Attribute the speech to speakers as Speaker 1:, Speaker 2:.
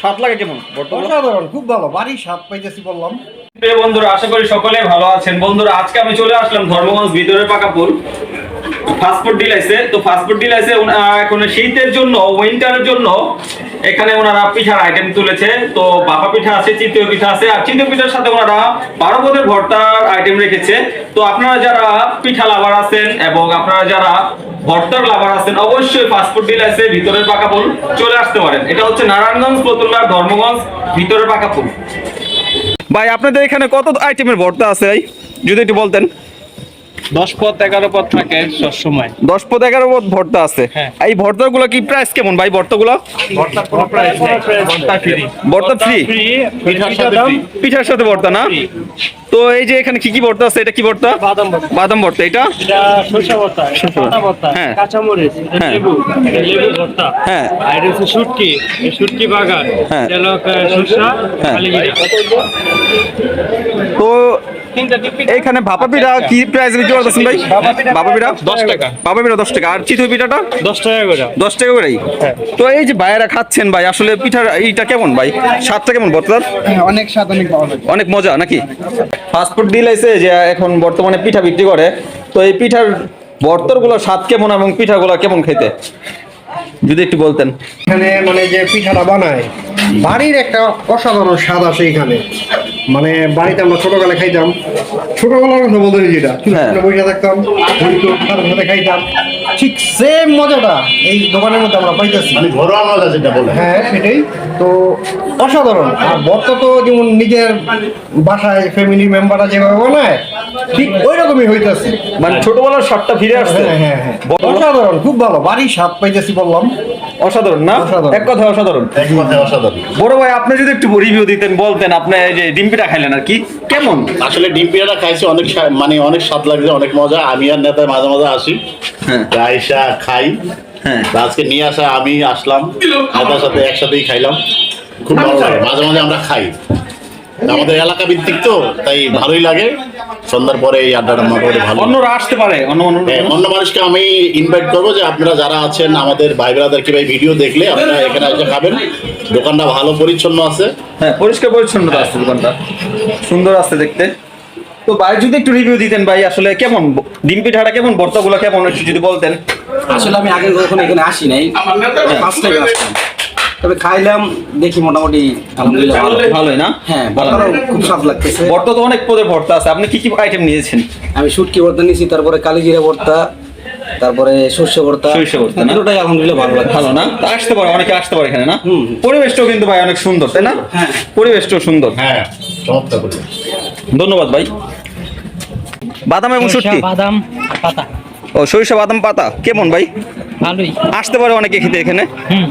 Speaker 1: স্বাদ লাগে কেমন?
Speaker 2: অসাধারণ, খুব ভালো, বাড়ির স্বাদ পাইতেছি বললাম।
Speaker 1: প্রিয় বন্ধুরা, আশা করি সকলে ভালো আছেন। বন্ধুরা, আজকে আমি চলে আসলাম ধর্মগঞ্জ ভিতরের পাকাপুর ফাস্টফুড ডিলাইসে। তো ফাস্টফুড ডিলাইসে এখন শীতের জন্য, উইন্টারের জন্য এখানে ওনারা পিঠার আইটেম তুলেছে। তো বাপা পিঠা আছে, চিতই পিঠা আছে, আর চিতই পিঠার সাথে ওনারা 12 পদের ভর্তার আইটেম রেখেছে। তো আপনারা যারা পিঠা লাভার আছেন এবং আপনারা যারা ভর্তার লাভার আছেন, অবশ্যই ফাস্টফুড ডিলাইসে ভিতরের পাকাপুর চলে আসতে পারেন। এটা হচ্ছে নারায়ণগঞ্জ, ফতুল্লার, ধর্মগঞ্জ ভিতরের পাকাপুর। ভাই, আপনাদের এখানে কত আইটেমের ভর্তা আছে ভাই, যদি একটু বলতেন?
Speaker 3: 10 পদ 11 পদ থাকে সব সময়।
Speaker 1: 10 পদ 11 পদ ভর্তা আছে। এই ভর্তাগুলো কি প্রাইস কেমন ভাই? ভর্তাগুলো
Speaker 3: ভর্তার কোনো প্রাইস নেই, ভর্তা ফ্রি।
Speaker 1: ভর্তা ফ্রি,
Speaker 3: পিঠার সাথে ফ্রি।
Speaker 1: পিঠার সাথে ভর্তা না? তো এই যে এখানে কি কি ভর্তা আছে? এটা কি ভর্তা?
Speaker 3: বাদাম ভর্তা।
Speaker 1: বাদাম ভর্তা। এটা
Speaker 3: সরষে ভর্তা, পাতা ভর্তা,
Speaker 1: হ্যাঁ।
Speaker 3: কাঁচামরিচ, লেবু, লেবু ভর্তা।
Speaker 1: হ্যাঁ।
Speaker 3: আর এটা হচ্ছে শুটকি, এই শুটকি বাগান,
Speaker 1: হ্যাঁ।
Speaker 3: তেল সরষা, কালিজিরা।
Speaker 1: তো এইখানে ভাপা পিঠা কি প্রাইস বিক্রি করতেছেন ভাই? ভাপা পিঠা
Speaker 3: 10 টাকা।
Speaker 1: ভাপা পিঠা 10 টাকা। আর চিতই পিঠাটা
Speaker 3: 10 টাকা করে।
Speaker 1: 10 টাকা করেই। তো এই যে ভাইয়েরা খাচ্ছেন ভাই, আসলে পিঠার এইটা কেমন ভাই? স্বাদটা কেমন ভর্তার?
Speaker 2: অনেক স্বাদ, অনেক ভালো লাগে।
Speaker 1: অনেক মজা নাকি? ফাস্টফুড ডিলাইসে যে এখন বর্তমানে পিঠা বিক্রি করে, তো এই পিঠার ভর্তারগুলো স্বাদ কেমন এবং পিঠাগুলো কেমন খেতে, যদি একটু বলতেন।
Speaker 2: এখানে মানে যে পিঠাটা বানায়, বাড়ির একটা অসাধারণ স্বাদ আছে এখানে। মানে বাড়িতে আমরা ছোটবেলায় খাইতাম, ছোটবেলার কথা বলতে যেটা বসে থাকতাম, হইতো তাদের সাথে খাইতাম, ঠিক সেম মজাটা এই দোকানের মধ্যে আমরা পাইতেছি।
Speaker 4: ঘরোয়া মজা যেটা বলে,
Speaker 2: হ্যাঁ সেটাই তো, অসাধারণ। আর ভর্তা তো যেমন নিজের বাসায় ফ্যামিলি মেম্বাররা যেভাবে বানায়, ঠিক ওই রকমই হইতেছে।
Speaker 1: মানে ছোটবেলার স্বাদটা ফিরে আসছে।
Speaker 2: হ্যাঁ হ্যাঁ হ্যাঁ, অসাধারণ, খুব ভালো, বাড়ির স্বাদ পাইতেছি বললাম।
Speaker 1: অসাধারণ না?
Speaker 2: অসাধারণ।
Speaker 1: এক কথা অসাধারণ।
Speaker 4: এক কথায় অসাধারণ।
Speaker 1: বড় ভাই, আপনি যদি একটু রিভিউ দিতেন, বলতেন আপনি এই যে ডিম পিঠা খাইলেন আর কি, কেমন?
Speaker 4: আসলে ডিম পিঠাটা খাইছি, অনেক মানে অনেক স্বাদ লাগছে, অনেক মজা। আমি আর নেতায় মাঝে মাঝে আসি, আইসা খাই।
Speaker 1: হ্যাঁ।
Speaker 4: আজকে নিয়ে আসা, আমি আসলাম নেতার সাথে একসাথেই খাইলাম, খুব ভালো লাগে। মাঝে মাঝে আমরা খাই, আমাদের এলাকা ভিত্তিক তো, তাই ভালোই লাগে। সন্ধ্যার পরে এই আড্ডাটা মোটামুটি ভালো।
Speaker 1: অন্যরা আসতে পারে,
Speaker 4: অন্য মানুষকে আমি ইনভাইট করবো যে আপনারা যারা আছেন আমাদের ভাই ব্রাদারকে ভাই ভিডিও দেখলে আপনারা এখানে এসে খাবেন। দোকানটা ভালো পরিচ্ছন্ন আছে।
Speaker 1: হ্যাঁ, পরিষ্কার পরিচ্ছন্নতা আছে, দোকানটা সুন্দর আছে দেখতে। তো ভাই যদি একটু রিভিউ দিতেন ভাই, আসলে কেমন ডিম পিঠাটা কেমন, ভর্তাগুলো কেমন, একটু যদি বলতেন।
Speaker 5: আসলে আমি আগে কখনো এখানে আসি নাই, ফার্স্ট টাইম আসলাম, তবে খাইলাম, দেখি মোটামুটি আলহামদুলিল্লাহ
Speaker 1: ভালোই না?
Speaker 5: হ্যাঁ, ভর্তাটাও খুব স্বাদ লাগতেছে।
Speaker 1: ভর্তা তো অনেক পদের ভর্তা আছে, আপনি কি কি আইটেম নিয়েছেন?
Speaker 5: আমি শুটকি ভর্তা নিয়েছি, তারপরে কালিজিরা ভর্তা, তারপরে সর্ষে ভর্তা।
Speaker 1: সরিষা ভর্তা না?
Speaker 5: দুটোটাই আলহামদুলিল্লাহ ভালো লাগে।
Speaker 1: ভালো না? তা আসতে পারে, অনেকে আসতে পারে এখানে না?
Speaker 5: হুম।
Speaker 1: পরিবেশটাও কিন্তু ভাই অনেক সুন্দর, তাই না?
Speaker 5: হ্যাঁ।
Speaker 1: পরিবেশটাও সুন্দর।
Speaker 4: হ্যাঁ, চমৎকার করে।
Speaker 1: ধন্যবাদ ভাই। বাদাম এবং শুটকি,
Speaker 3: বাদাম আর পাতা
Speaker 1: ও সরিষা বাদাম পাতা কেমন ভাই?
Speaker 3: ভালোই।
Speaker 1: আসতে পারে অনেকে খেতে এখানে।
Speaker 3: হুম।